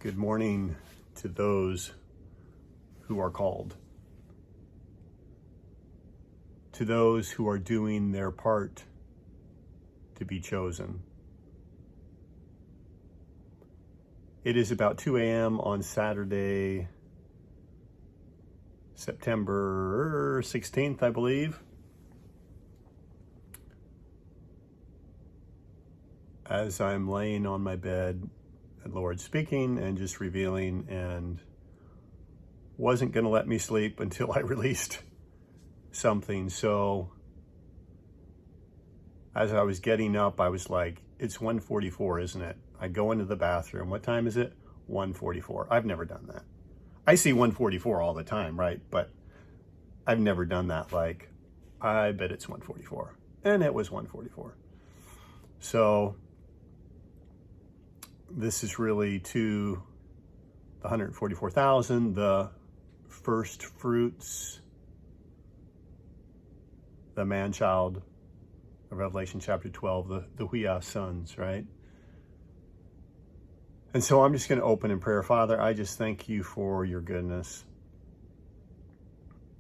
Good morning to those who are called, to those who are doing their part to be chosen. It is about 2 a.m. on Saturday, September 16th, I believe. As I'm laying on my bed, the Lord speaking and just revealing, and wasn't going to let me sleep until I released something. So as I was getting up, I was like, it's 1:44, isn't it? I go into the bathroom. What time is it? 1:44. I've never done that. I see 1:44 all the time, right? But I've never done that. Like, I bet it's 1:44. And it was 1:44. So this is really to the 144,000, the first fruits, the man-child of Revelation chapter 12, the Huiah sons, right? And so I'm just going to open in prayer. Father, I just thank you for your goodness.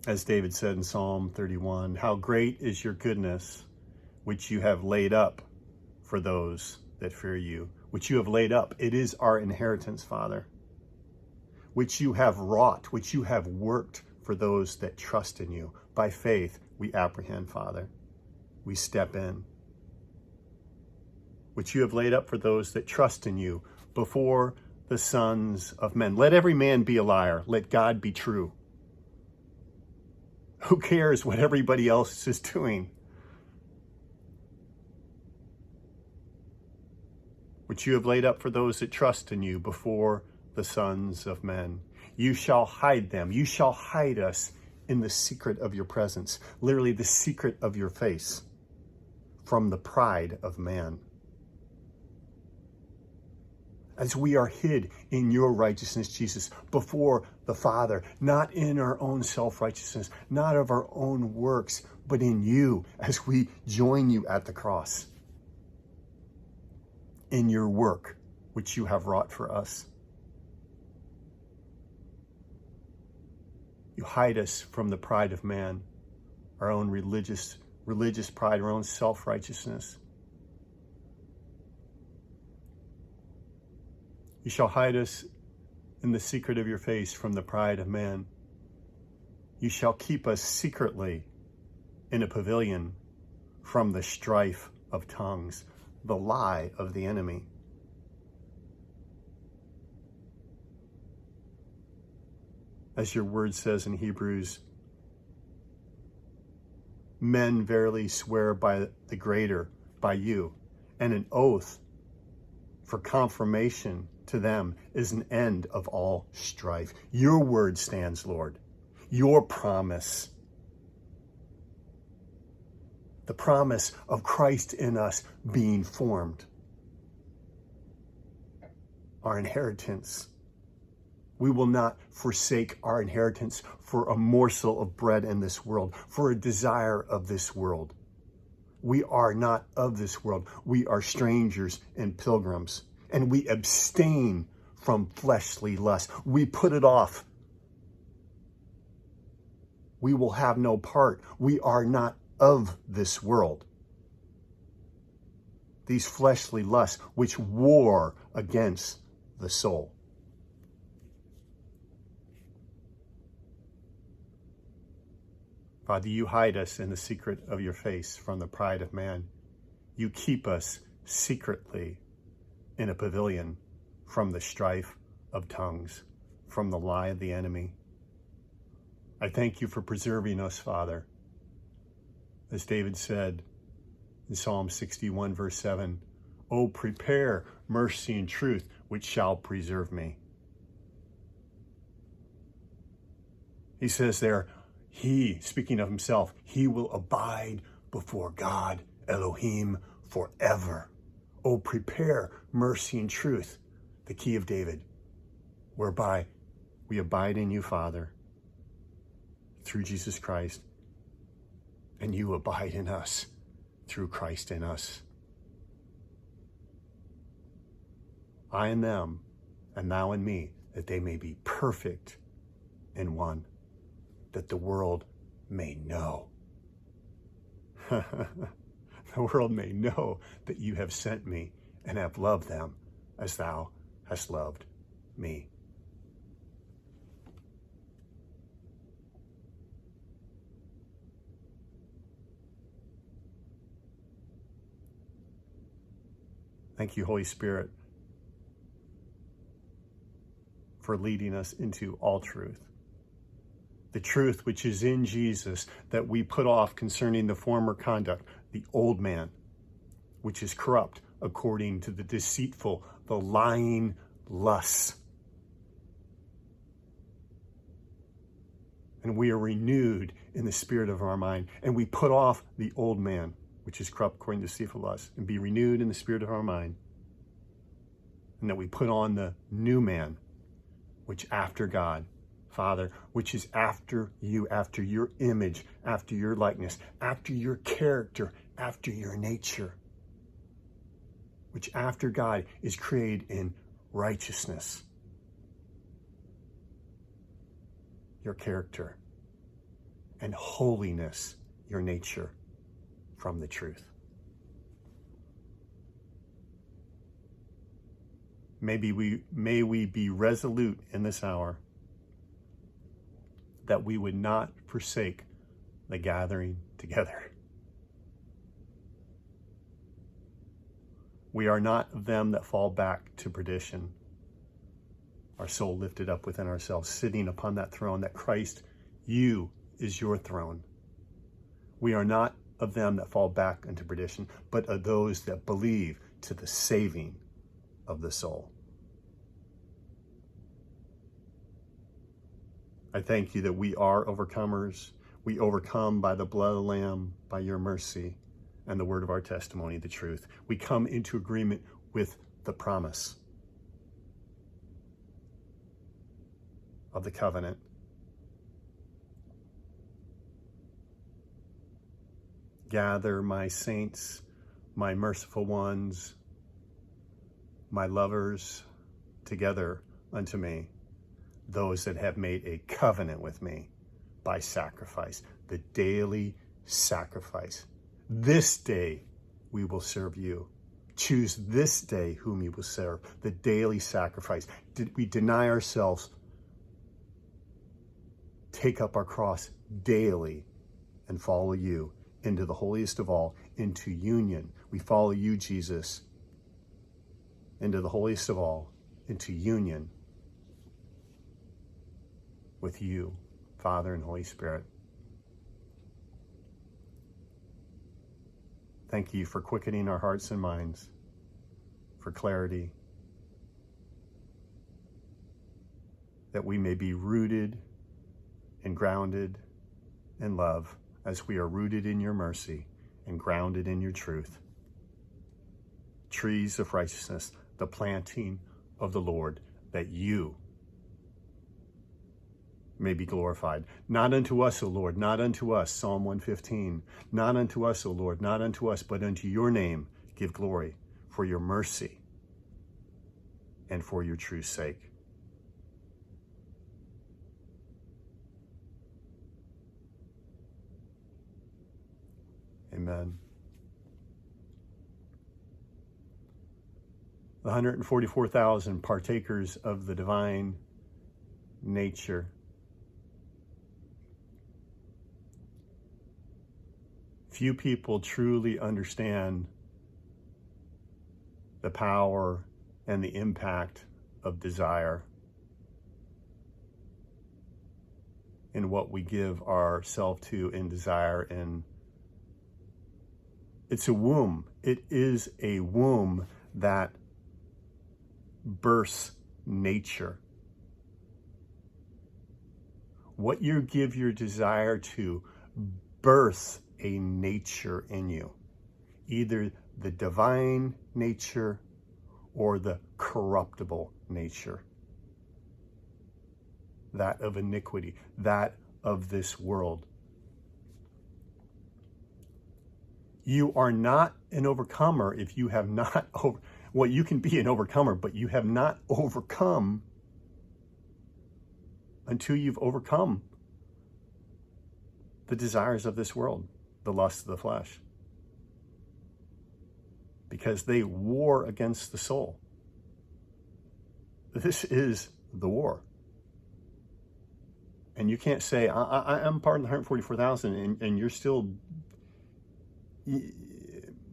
As David said in Psalm 31, how great is your goodness, which you have laid up for those that fear you, which you have laid up. It is our inheritance, Father, which you have wrought, which you have worked for those that trust in you. By faith, we apprehend, Father. We step in. Which you have laid up for those that trust in you before the sons of men. Let every man be a liar. Let God be true. Who cares what everybody else is doing? Which you have laid up for those that trust in you before the sons of men. You shall hide them. You shall hide us in the secret of your presence. Literally the secret of your face from the pride of man. As we are hid in your righteousness, Jesus, before the Father, not in our own self-righteousness, not of our own works, but in you, as we join you at the cross, in your work, which you have wrought for us. You hide us from the pride of man, our own religious pride, our own self-righteousness. You shall hide us in the secret of your face from the pride of man. You shall keep us secretly in a pavilion from the strife of tongues, the lie of the enemy. As your word says in Hebrews, men verily swear by the greater, by you, and an oath for confirmation to them is an end of all strife. Your word stands, Lord. Your promise. The promise of Christ in us being formed. Our inheritance. We will not forsake our inheritance for a morsel of bread in this world, for a desire of this world. We are not of this world. We are strangers and pilgrims, and we abstain from fleshly lust. We put it off. We will have no part. We are not of this world. These fleshly lusts which war against the soul. Father, you hide us in the secret of your face from the pride of man. You keep us secretly in a pavilion from the strife of tongues, from the lie of the enemy. I thank you for preserving us, Father. As David said in Psalm 61, verse 7, "Oh, prepare mercy and truth, which shall preserve me." He says there, he, speaking of himself, he will abide before God, Elohim, forever. Oh, prepare mercy and truth, the key of David, whereby we abide in you, Father, through Jesus Christ, and you abide in us through Christ in us. I and them, and thou in me, that they may be perfect in one, that the world may know. The world may know that you have sent me and have loved them as thou hast loved me. Thank you, Holy Spirit, for leading us into all truth. The truth which is in Jesus, that we put off concerning the former conduct, the old man, which is corrupt according to the deceitful, the lying lusts. And we are renewed in the spirit of our mind, and we put off the old man, which is corrupt according to deceitful lusts, and be renewed in the spirit of our mind, and that we put on the new man, which after God, Father, which is after you, after your image, after your likeness, after your character, after your nature, which after God is created in righteousness, your character, and holiness, your nature, from the truth. May we be resolute in this hour that we would not forsake the gathering together. We are not of them that fall back to perdition, our soul lifted up within ourselves, sitting upon that throne, that Christ, you is your throne. We are not of them that fall back into perdition, but of those that believe to the saving of the soul. I thank you that we are overcomers. We overcome by the blood of the Lamb, by your mercy, and the word of our testimony, the truth. We come into agreement with the promise of the covenant. Gather my saints, my merciful ones, my lovers, together unto me, those that have made a covenant with me by sacrifice, the daily sacrifice. This day we will serve you. Choose this day whom you will serve, the daily sacrifice. Did we deny ourselves, take up our cross daily, and follow you into the holiest of all, into union. We follow you, Jesus, into the holiest of all, into union with you, Father and Holy Spirit. Thank you for quickening our hearts and minds, for clarity, that we may be rooted and grounded in love, as we are rooted in your mercy and grounded in your truth. Trees of righteousness, the planting of the Lord, that you may be glorified. Not unto us, O Lord, not unto us, Psalm 115. Not unto us, O Lord, not unto us, but unto your name give glory, for your mercy and for your truth's sake. Amen. The 144,000 partakers of the divine nature. Few people truly understand the power and the impact of desire in what we give ourselves to in desire. And it's a womb. It is a womb that births nature. What you give your desire to births a nature in you, either the divine nature or the corruptible nature, that of iniquity, that of this world. You are not an overcomer if you have not Well, you can be an overcomer, but you have not overcome until you've overcome the desires of this world, the lust of the flesh. Because they war against the soul. This is the war. And you can't say, I'm part of the 144,000 and you're still,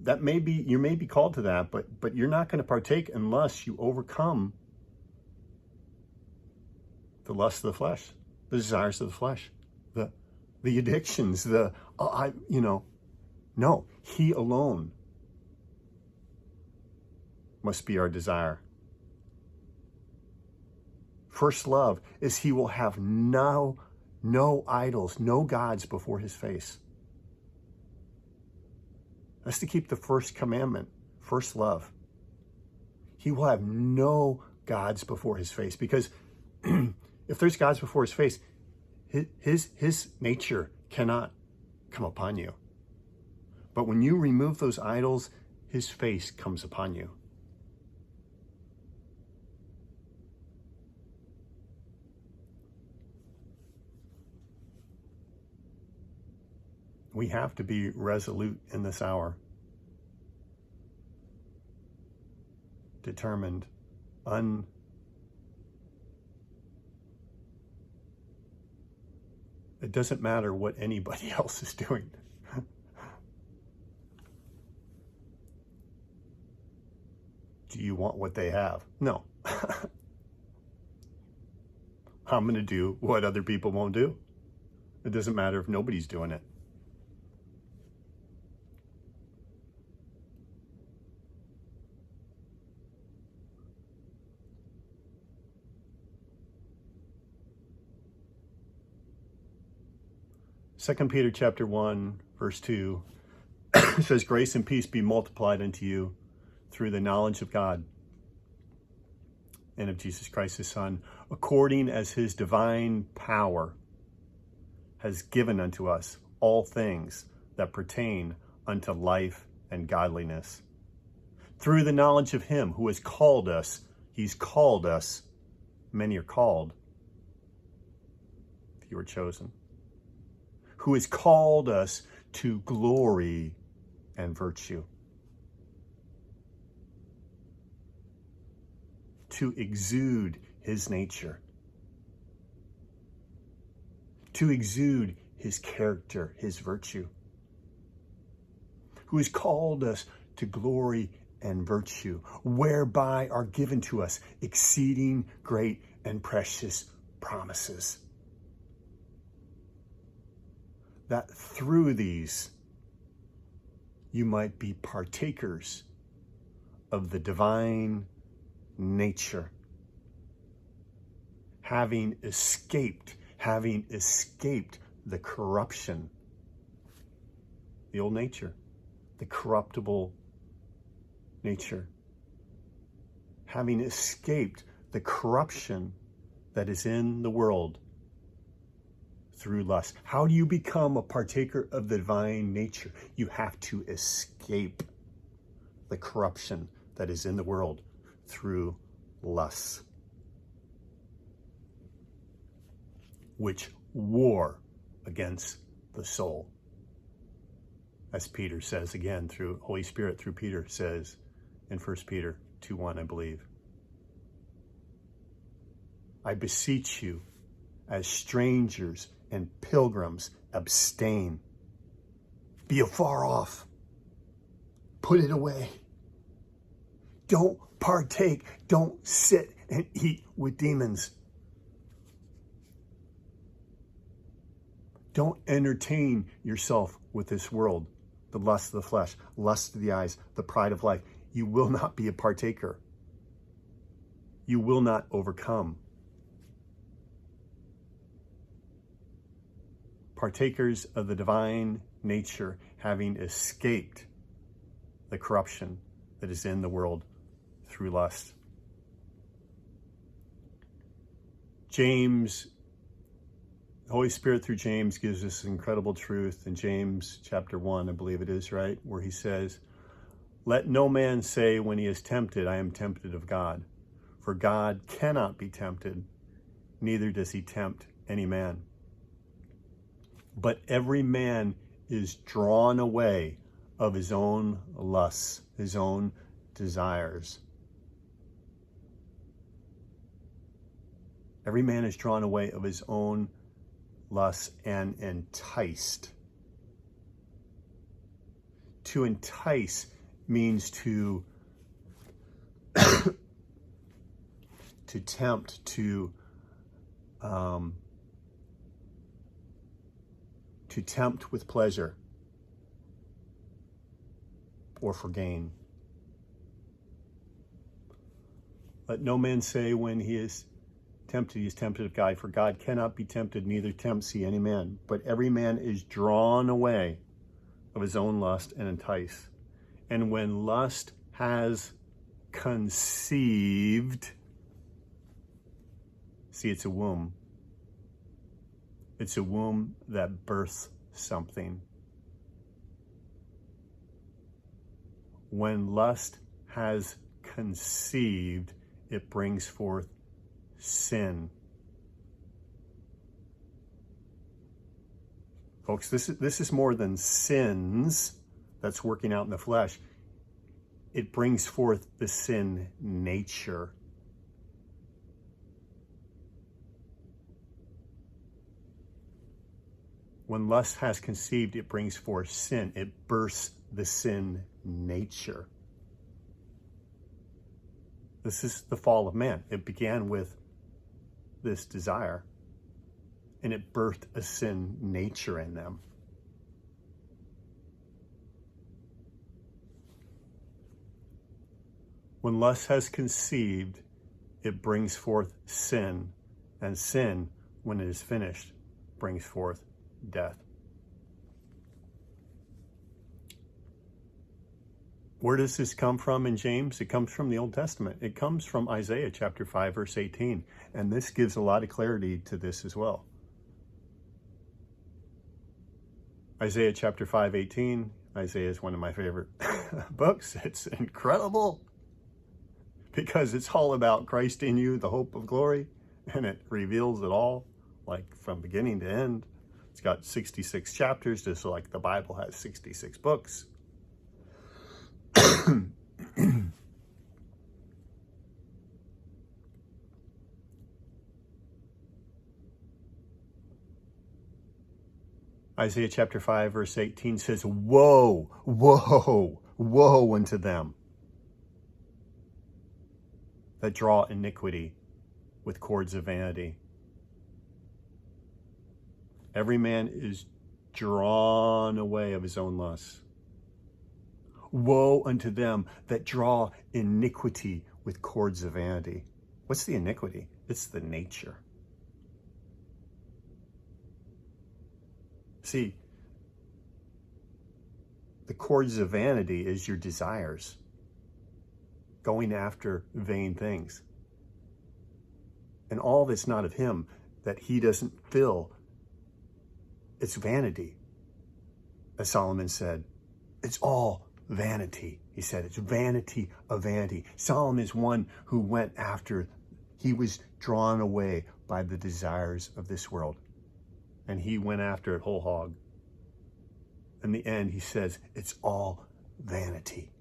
that may be, you may be called to that, but you're not going to partake unless you overcome the lust of the flesh, the desires of the flesh, the addictions, no, he alone must be our desire. First love is he will have no idols, no gods before his face. That's to keep the first commandment, first love. He will have no gods before his face, because if there's gods before his face, his nature cannot come upon you. But when you remove those idols, his face comes upon you. We have to be resolute in this hour, determined, it doesn't matter what anybody else is doing. Do you want what they have? No. I'm going to do what other people won't do. It doesn't matter if nobody's doing it. Second Peter chapter 1, verse 2 says, grace and peace be multiplied unto you through the knowledge of God and of Jesus Christ his Son, according as his divine power has given unto us all things that pertain unto life and godliness. Through the knowledge of him who has called us, he's called us, many are called, few are chosen, who has called us to glory and virtue, to exude his nature, to exude his character, his virtue, who has called us to glory and virtue, whereby are given to us exceeding great and precious promises, that through these you might be partakers of the divine nature, having escaped the corruption, the old nature, the corruptible nature, having escaped the corruption that is in the world through lust. How do you become a partaker of the divine nature? You have to escape the corruption that is in the world through lust, which war against the soul. As Peter says again, through Holy Spirit, through Peter says in 1 Peter 2:1, I believe, I beseech you as strangers and pilgrims, abstain. Be afar off. Put it away. Don't partake. Don't sit and eat with demons. Don't entertain yourself with this world, the lust of the flesh, lust of the eyes, the pride of life. You will not be a partaker. You will not overcome. Partakers of the divine nature, having escaped the corruption that is in the world through lust. James, the Holy Spirit through James gives us incredible truth in James chapter 1, I believe it is, right? Where he says, Let no man say when he is tempted, I am tempted of God. For God cannot be tempted, neither does he tempt any man. But every man is drawn away of his own lusts, his own desires. Every man is drawn away of his own lusts and enticed. To entice means to tempt, to tempt with pleasure or for gain. Let no man say when he is tempted, he is tempted of God, for God cannot be tempted, neither tempts he any man. But every man is drawn away of his own lust and entice. And when lust has conceived, see, it's a womb. It's a womb that births something. When lust has conceived, it brings forth sin. Folks, this is more than sins that's working out in the flesh. It brings forth the sin nature. When lust has conceived, it brings forth sin. It bursts the sin nature. This is the fall of man. It began with this desire, and it birthed a sin nature in them. When lust has conceived, it brings forth sin, and sin, when it is finished, brings forth death. Where does this come from in James? It comes from the Old Testament. It comes from Isaiah chapter 5, verse 18. And this gives a lot of clarity to this as well. Isaiah chapter 5, 18. Isaiah is one of my favorite books. It's incredible because it's all about Christ in you, the hope of glory. And it reveals it all, like from beginning to end. It's got 66 chapters, just like the Bible has 66 books. Isaiah chapter 5, verse 18 says, woe, woe, woe unto them that draw iniquity with cords of vanity. Every man is drawn away of his own lusts. Woe unto them that draw iniquity with cords of vanity. What's the iniquity? It's the nature. See, the cords of vanity is your desires, going after vain things. And all that's not of him, that he doesn't fill, it's vanity. As Solomon said, it's all vanity. He said, it's vanity of vanity. Solomon is one who went after, he was drawn away by the desires of this world. And he went after it whole hog. In the end, he says, it's all vanity.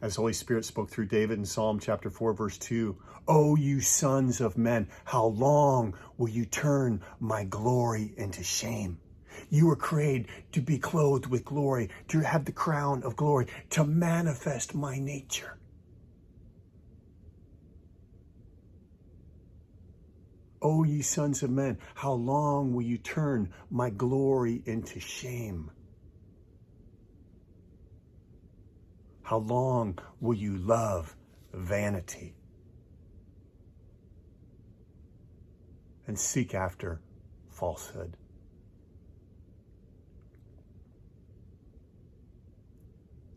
As the Holy Spirit spoke through David in Psalm chapter 4, verse 2, O you sons of men, how long will you turn my glory into shame? You were created to be clothed with glory, to have the crown of glory, to manifest my nature. O ye sons of men, how long will you turn my glory into shame? How long will you love vanity and seek after falsehood?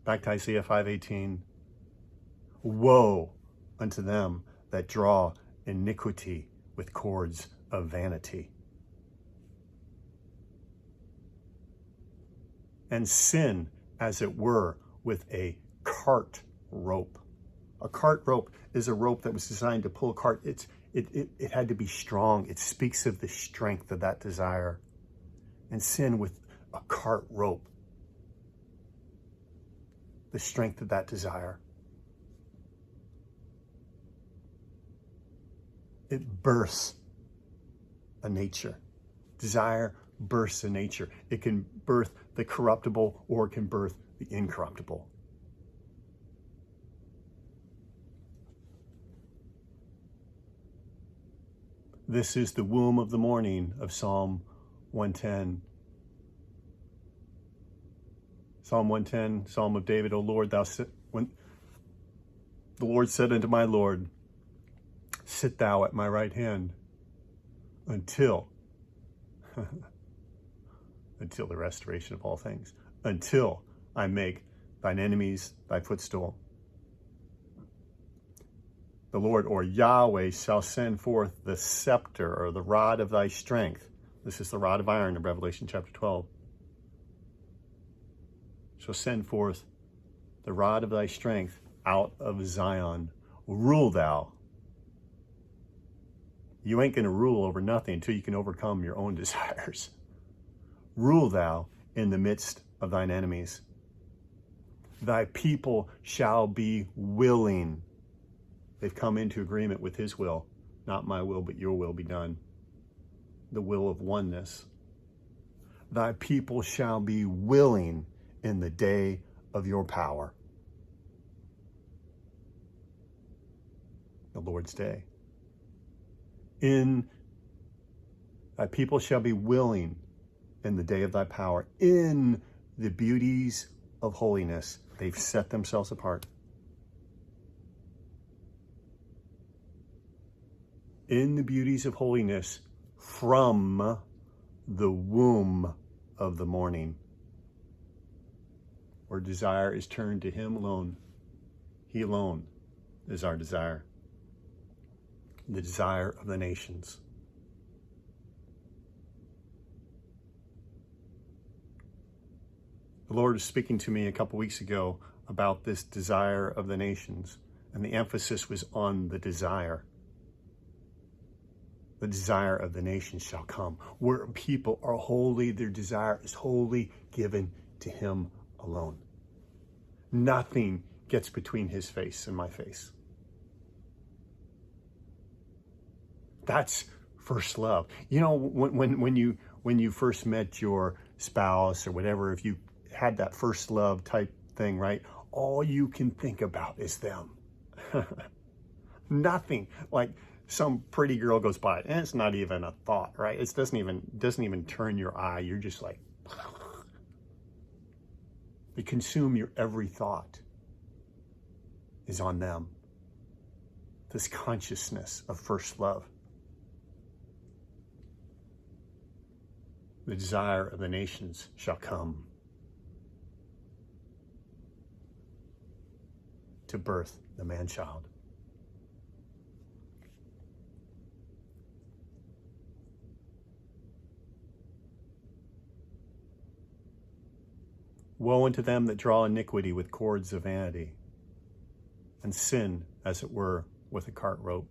Back to Isaiah 5:18. Woe unto them that draw iniquity with cords of vanity, and sin as it were, with a cart rope. A cart rope is a rope that was designed to pull a cart. It had to be strong. It speaks of the strength of that desire. And sin with a cart rope, the strength of that desire. It births a nature. Desire births a nature. It can birth the corruptible or it can birth the incorruptible. This is the womb of the morning of Psalm 110. Psalm 110, Psalm of David, O Lord, when the Lord said unto my Lord, sit thou at my right hand until the restoration of all things, until I make thine enemies thy footstool. The Lord, or Yahweh, shall send forth the scepter, or the rod of thy strength. This is the rod of iron in Revelation chapter 12. Shall send forth the rod of thy strength out of Zion. Rule thou. You ain't going to rule over nothing until you can overcome your own desires. Rule thou in the midst of thine enemies. Thy people shall be willing. They've come into agreement with his will. Not my will, but your will be done. The will of oneness. Thy people shall be willing in the day of your power. The Lord's day. Thy people shall be willing in the day of thy power. In the beauties of holiness, they've set themselves apart. In the beauties of holiness, from the womb of the morning, where desire is turned to him alone. He alone is our desire. The desire of the nations. The Lord was speaking to me a couple weeks ago about this desire of the nations, and the emphasis was on the desire. The desire of the nations shall come. Where people are holy, their desire is wholly given to him alone. Nothing gets between his face and my face. That's first love. You know, when you first met your spouse or whatever, if you had that first love type thing, right? All you can think about is them. Nothing. Like some pretty girl goes by, and it's not even a thought, right? It doesn't even turn your eye. You're just like, they consume your every thought is on them. This consciousness of first love. The desire of the nations shall come to birth the man-child. Woe unto them that draw iniquity with cords of vanity, and sin, as it were, with a cart rope.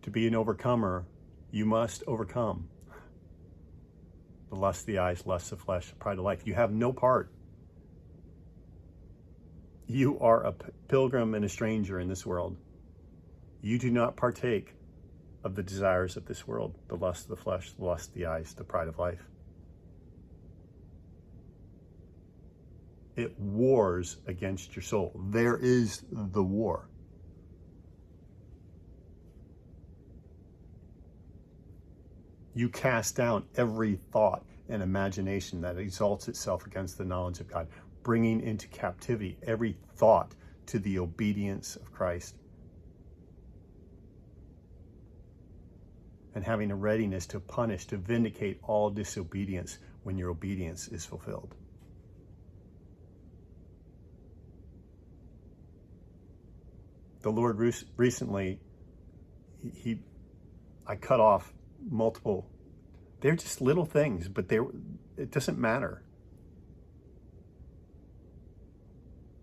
To be an overcomer, you must overcome the lust of the eyes, lust of flesh, pride of life. You have no part. You are a pilgrim and a stranger in this world. You do not partake of the desires of this world, the lust of the flesh, the lust of the eyes, the pride of life. It wars against your soul. There is the war. You cast down every thought and imagination that exalts itself against the knowledge of God, bringing into captivity every thought to the obedience of Christ, and having a readiness to punish, to vindicate all disobedience when your obedience is fulfilled. The Lord recently, I cut off multiple. They're just little things, but it doesn't matter.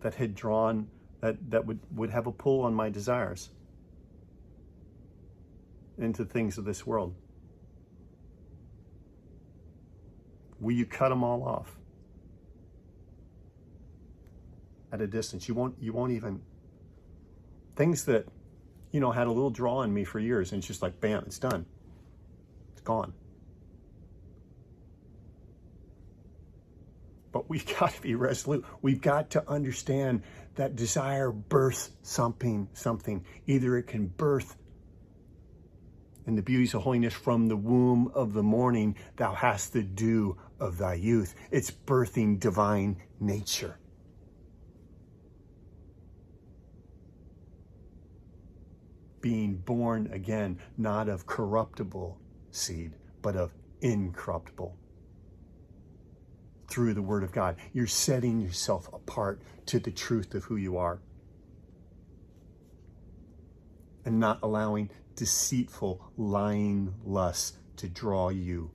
That had drawn, that would have a pull on my desires into things of this world. Will you cut them all off at a distance? You won't even, things that, had a little draw on me for years, and it's just like, bam, it's done. It's gone. But we've got to be resolute. We've got to understand that desire births something. Either it can birth in the beauties of holiness, from the womb of the morning, thou hast the dew of thy youth. It's birthing divine nature. Being born again, not of corruptible seed, but of incorruptible. Through the Word of God, you're setting yourself apart to the truth of who you are, and not allowing deceitful, lying lusts to draw you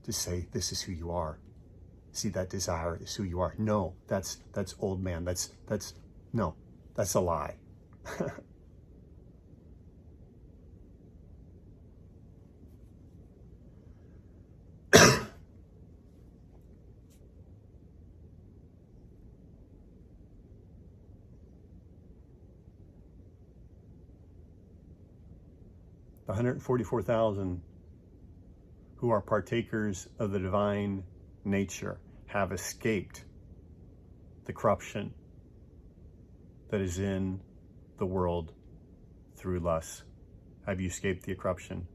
to say, this is who you are. See, that desire is who you are. No, that's old man. That's a lie. The 144,000 who are partakers of the divine nature have escaped the corruption that is in the world through lust. Have you escaped the corruption?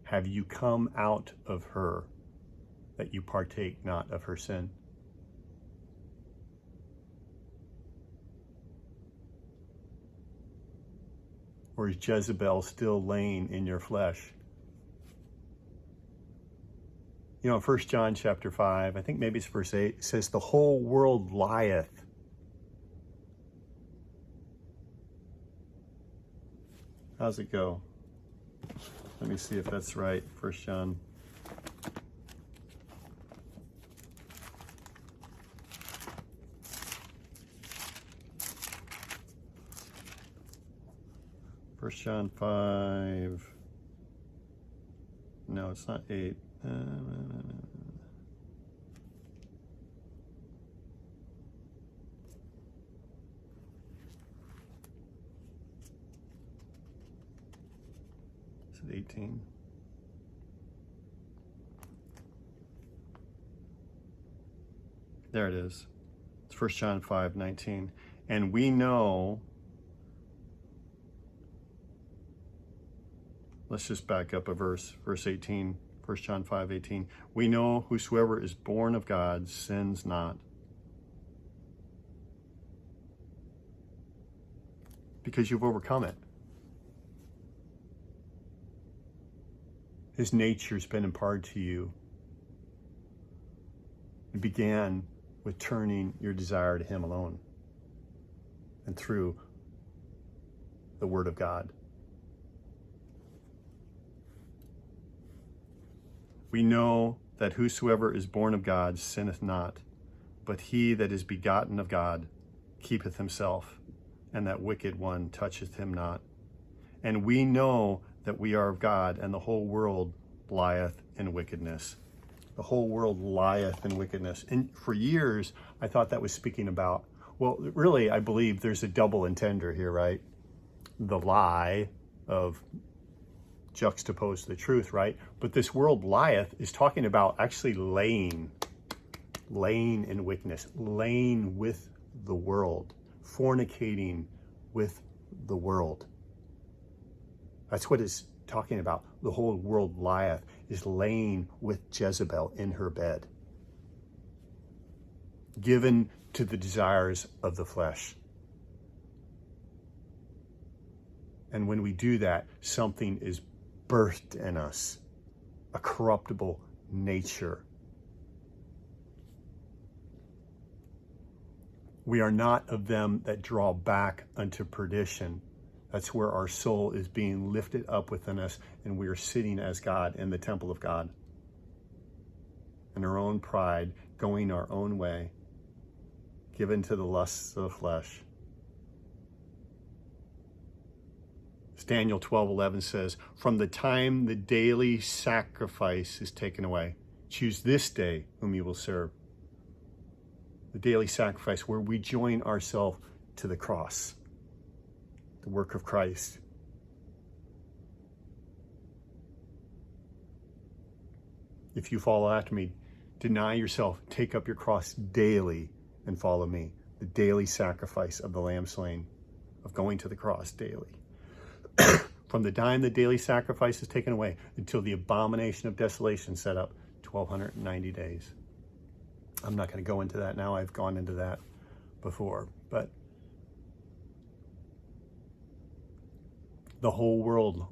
Have you come out of her, that you partake not of her sin? Or is Jezebel still laying in your flesh? In 1 John chapter 5, I think maybe it's verse 8, it says, the whole world lieth. How's it go? Let me see if that's right. 1 John. First John 5. No, it's not 8. Is it 18? There it is. It's 1 John 5:19. And we know. Let's just back up a verse 18, 1 John 5:18. We know whosoever is born of God sins not, because you've overcome it. His nature's been imparted to you. It began with turning your desire to Him alone and through the Word of God. We know that whosoever is born of God sinneth not, but he that is begotten of God keepeth himself, and that wicked one toucheth him not. And we know that we are of God, and the whole world lieth in wickedness. The whole world lieth in wickedness. And for years, I thought that was speaking about, well, really, I believe there's a double entendre here, right? The lie of juxtaposed to the truth, right? But this world lieth is talking about actually laying in wickedness, laying with the world, fornicating with the world. That's what it's talking about. The whole world lieth is laying with Jezebel in her bed, given to the desires of the flesh. And when we do that, something is birthed in us, a corruptible nature. We are not of them that draw back unto perdition. That's where our soul is being lifted up within us, and we are sitting as God in the temple of God. In our own pride, going our own way, given to the lusts of the flesh. As Daniel 12:11 says, from the time the daily sacrifice is taken away, choose this day whom you will serve. The daily sacrifice where we join ourselves to the cross, the work of Christ. If you follow after me, deny yourself, take up your cross daily and follow me. The daily sacrifice of the Lamb slain, of going to the cross daily. From the time the daily sacrifice is taken away until the abomination of desolation set up, 1,290 days. I'm not going to go into that now. I've gone into that before. But the whole world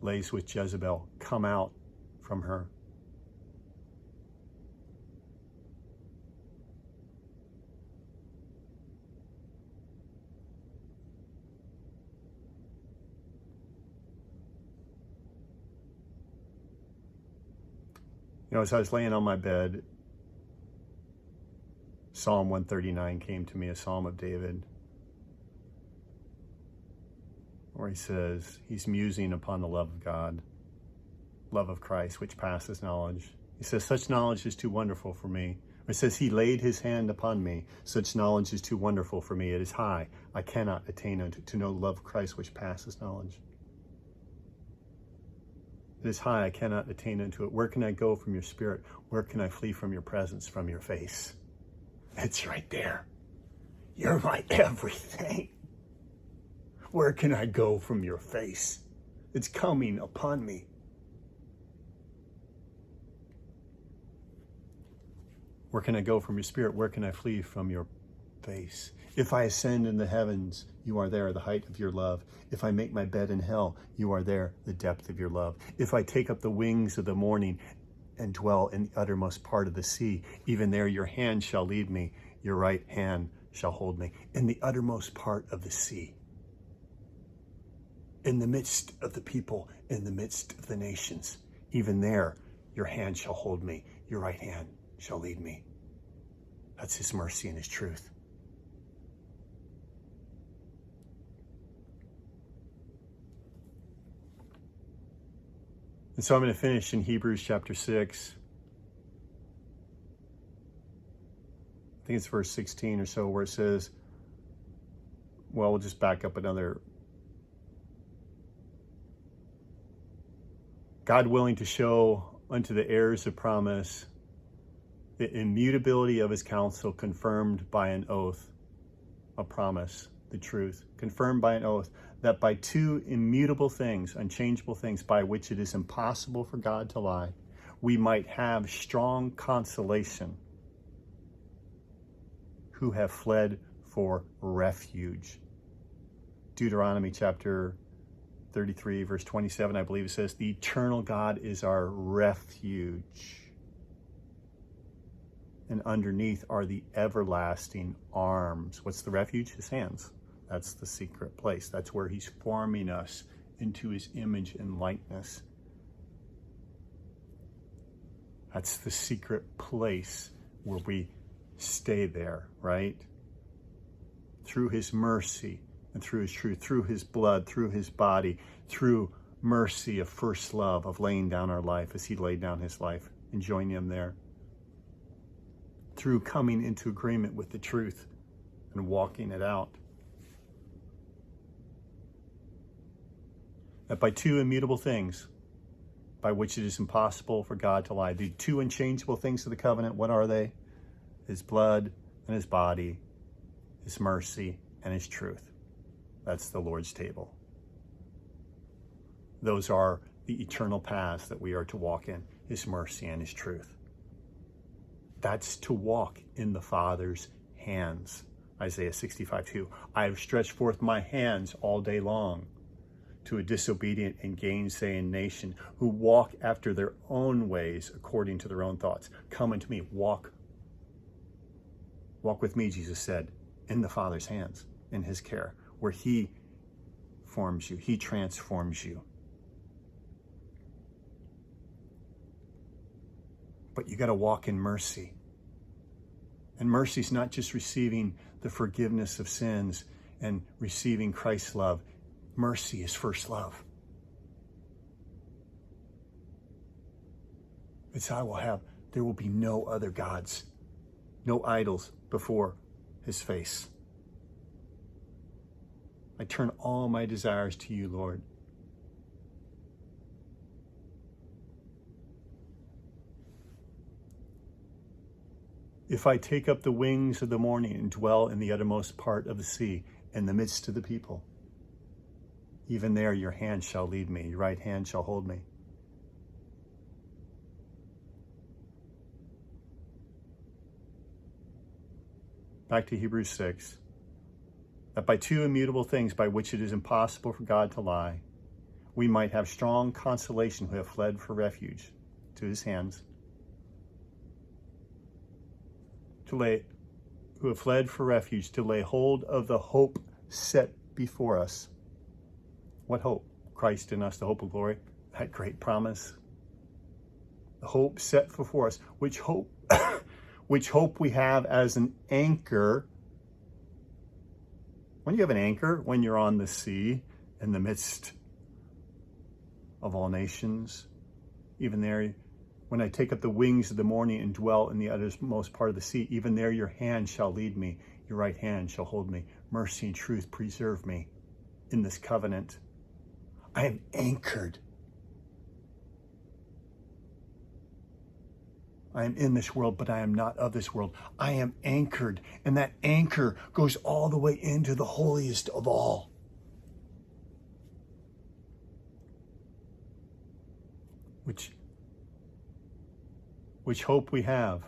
lays with Jezebel. Come out from her. You know, as I was laying on my bed, Psalm 139 came to me, a Psalm of David, where he says, he's musing upon the love of God, love of Christ, which passes knowledge. He says, such knowledge is too wonderful for me. Or it says, he laid his hand upon me. Such knowledge is too wonderful for me. It is high. I cannot attain unto to know the love of Christ, which passes knowledge. It is high, I cannot attain unto it. Where can I go from your spirit? Where can I flee from your presence, from your face? It's right there. You're my everything. Where can I go from your face? It's coming upon me. Where can I go from your spirit? Where can I flee from your face? If I ascend in the heavens, you are there, the height of your love. If I make my bed in hell, you are there, the depth of your love. If I take up the wings of the morning and dwell in the uttermost part of the sea, even there your hand shall lead me, your right hand shall hold me. In the uttermost part of the sea, in the midst of the people, in the midst of the nations, even there your hand shall hold me, your right hand shall lead me. That's his mercy and his truth. And so I'm going to finish in Hebrews chapter 6. I think it's verse 16 or so, where it says, well, we'll just back up another. God willing to show unto the heirs of promise the immutability of his counsel, confirmed by an oath, a promise, the truth, confirmed by an oath, that by two immutable things, unchangeable things, by which it is impossible for God to lie, we might have strong consolation, who have fled for refuge. Deuteronomy chapter 33, verse 27, I believe it says, the eternal God is our refuge, and underneath are the everlasting arms. What's the refuge? His hands. That's the secret place. That's where he's forming us into his image and likeness. That's the secret place where we stay there, right? Through his mercy and through his truth, through his blood, through his body, through mercy of first love, of laying down our life as he laid down his life, and join him there. Through coming into agreement with the truth and walking it out. That by two immutable things, by which it is impossible for God to lie. The two unchangeable things of the covenant, what are they? His blood and his body, his mercy and his truth. That's the Lord's table. Those are the eternal paths that we are to walk in, his mercy and his truth. That's to walk in the Father's hands. Isaiah 65:2. I have stretched forth my hands all day long to a disobedient and gainsaying nation who walk after their own ways according to their own thoughts. Come unto me, walk Walk with me, Jesus said, in the Father's hands, in his care, where he forms you, he transforms you. But you got to walk in mercy. And mercy is not just receiving the forgiveness of sins and receiving Christ's love. Mercy is first love. It's there will be no other gods, no idols before his face. I turn all my desires to you, Lord. If I take up the wings of the morning and dwell in the uttermost part of the sea, in the midst of the people, even there your hand shall lead me, your right hand shall hold me. Back to Hebrews 6. That by two immutable things by which it is impossible for God to lie, we might have strong consolation who have fled for refuge to his hands. Who have fled for refuge, to lay hold of the hope set before us. What hope? Christ in us, the hope of glory. That great promise. The hope set before us. Which hope we have as an anchor. When you have an anchor, when you're on the sea in the midst of all nations, even there, when I take up the wings of the morning and dwell in the uttermost part of the sea, even there your hand shall lead me, your right hand shall hold me. Mercy and truth preserve me in this covenant. I am anchored. I am in this world, but I am not of this world. I am anchored, and that anchor goes all the way into the holiest of all. Which hope we have,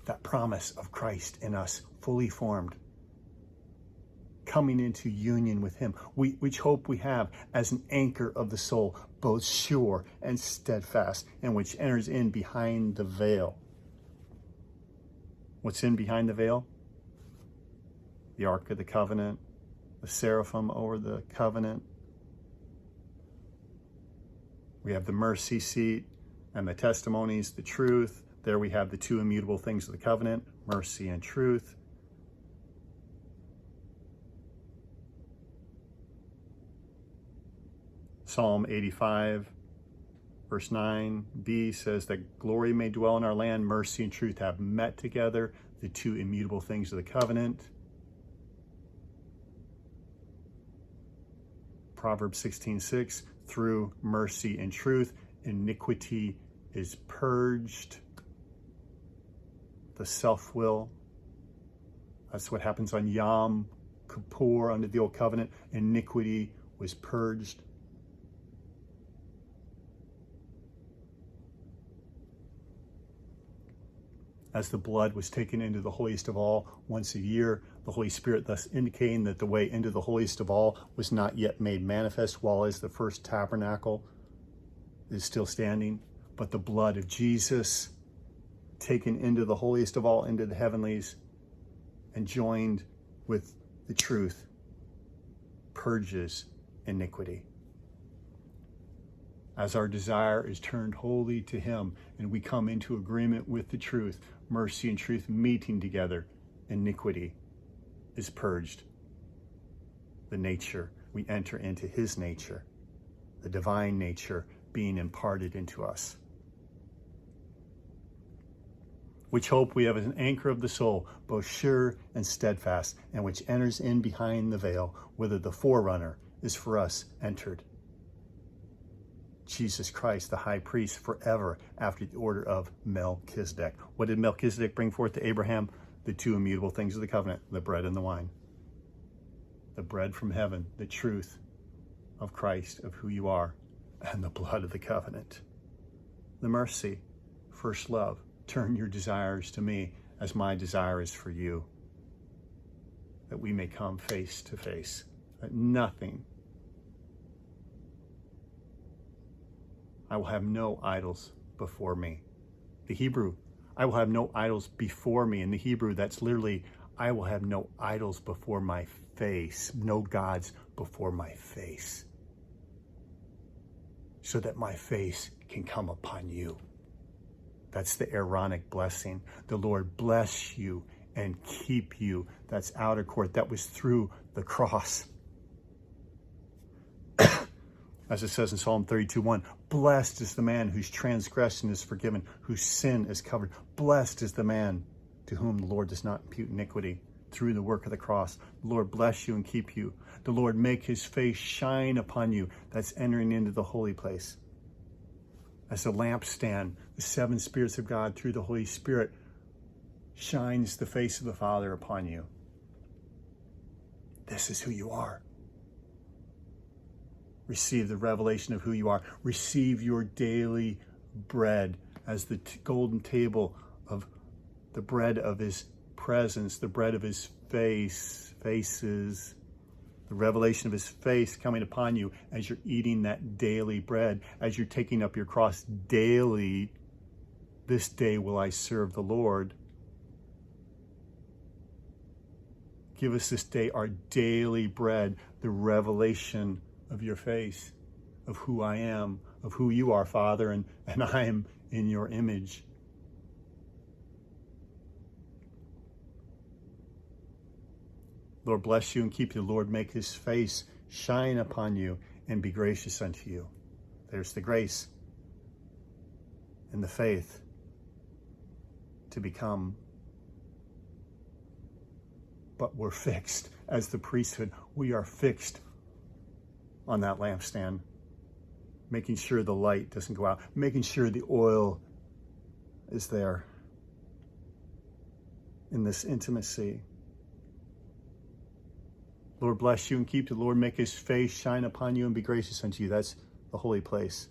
that promise of Christ in us, fully formed, coming into union with him. Which hope we have as an anchor of the soul, both sure and steadfast, and which enters in behind the veil. What's in behind the veil? The Ark of the Covenant, the seraphim over the covenant. We have the mercy seat and the testimonies, the truth. There we have the two immutable things of the covenant, mercy and truth. Psalm 85, verse 9b says that glory may dwell in our land, mercy and truth have met together, the two immutable things of the covenant. Proverbs 16:6, through mercy and truth, iniquity is purged. The self-will. That's what happens on Yom Kippur under the Old Covenant. Iniquity was purged. As the blood was taken into the holiest of all once a year, the Holy Spirit thus indicating that the way into the holiest of all was not yet made manifest, while as the first tabernacle is still standing. But the blood of Jesus taken into the holiest of all, into the heavenlies, and joined with the truth, purges iniquity. As our desire is turned wholly to him and we come into agreement with the truth, mercy and truth meeting together, iniquity is purged. The nature, we enter into his nature, the divine nature being imparted into us. Which hope we have as an anchor of the soul, both sure and steadfast, and which enters in behind the veil, whither the forerunner is for us entered. Jesus Christ, the high priest, forever after the order of Melchizedek. What did Melchizedek bring forth to Abraham? The two immutable things of the covenant, the bread and the wine. The bread from heaven, the truth of Christ, of who you are, and the blood of the covenant. The mercy, first love. Turn your desires to me as my desire is for you, that we may come face to face, that nothing, I will have no idols before me. The Hebrew I will have no idols before me. In the Hebrew, that's literally, I will have no idols before my face, no gods before my face, so that my face can come upon you. That's the Aaronic blessing. The Lord bless you and keep you. That's outer court. That was through the cross. As it says in Psalm 32:1, blessed is the man whose transgression is forgiven, whose sin is covered. Blessed is the man to whom the Lord does not impute iniquity through the work of the cross. The Lord bless you and keep you. The Lord make his face shine upon you. That's entering into the holy place. As a lampstand, the seven spirits of God through the Holy Spirit shines the face of the Father upon you. This is who you are. Receive the revelation of who you are. Receive your daily bread as the golden table of the bread of his presence, the bread of his faces, the revelation of his face coming upon you as you're eating that daily bread, as you're taking up your cross daily. This day will I serve the Lord. Give us this day our daily bread, the revelation of your face, of who I am, of who you are, Father, and I am in your image. Lord bless you and keep you. Lord make his face shine upon you and be gracious unto you. There's the grace and the faith to become. But we're fixed as the priesthood. We are fixed on that lampstand, making sure the light doesn't go out, making sure the oil is there in this intimacy. Lord bless you and keep you. Lord make his face shine upon you and be gracious unto you. That's the holy place.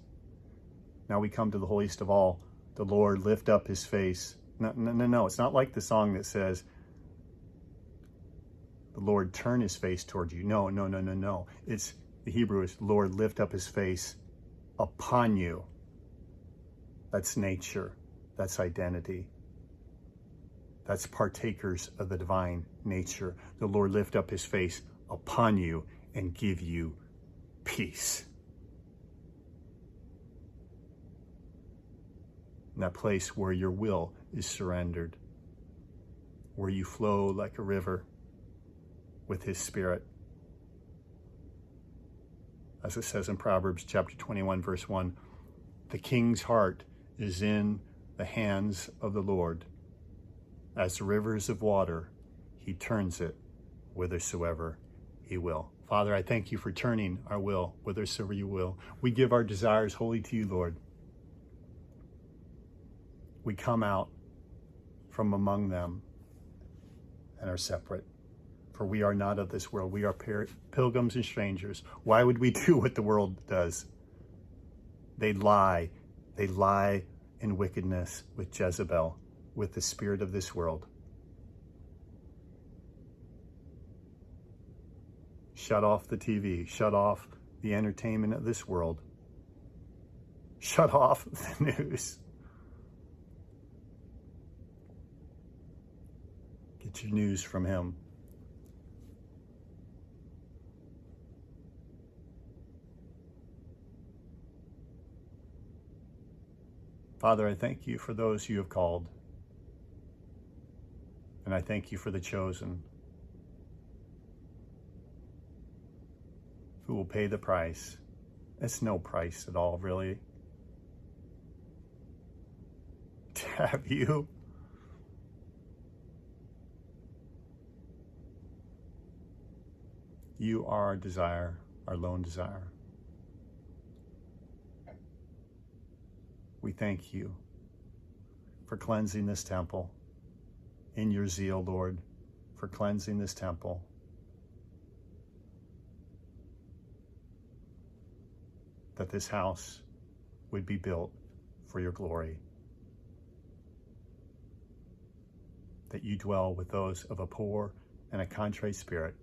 Now we come to the holiest of all. The Lord lift up his face. No. It's not like the song that says, the Lord turn his face toward you. No. It's, the Hebrew is, Lord lift up his face upon you. That's nature. That's identity. That's partakers of the divine nature. The Lord lift up his face upon you and give you peace. In that place where your will is surrendered, where you flow like a river with his Spirit. As it says in Proverbs chapter 21, verse 1, the king's heart is in the hands of the Lord. As rivers of water, he turns it whithersoever he will. Father, I thank you for turning our will whithersoever you will. We give our desires wholly to you, Lord. We come out from among them and are separate. For we are not of this world. We are pilgrims and strangers. Why would we do what the world does? They lie. They lie in wickedness with Jezebel, with the spirit of this world. Shut off the TV. Shut off the entertainment of this world. Shut off the news. Get your news from him. Father, I thank you for those you have called. And I thank you for the chosen who will pay the price. It's no price at all, really, to have you. You are our desire, our lone desire. We thank you for cleansing this temple in your zeal, Lord, for cleansing this temple. That this house would be built for your glory. That you dwell with those of a poor and a contrite spirit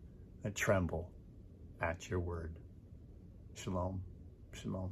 that tremble at your word. Shalom. Shalom.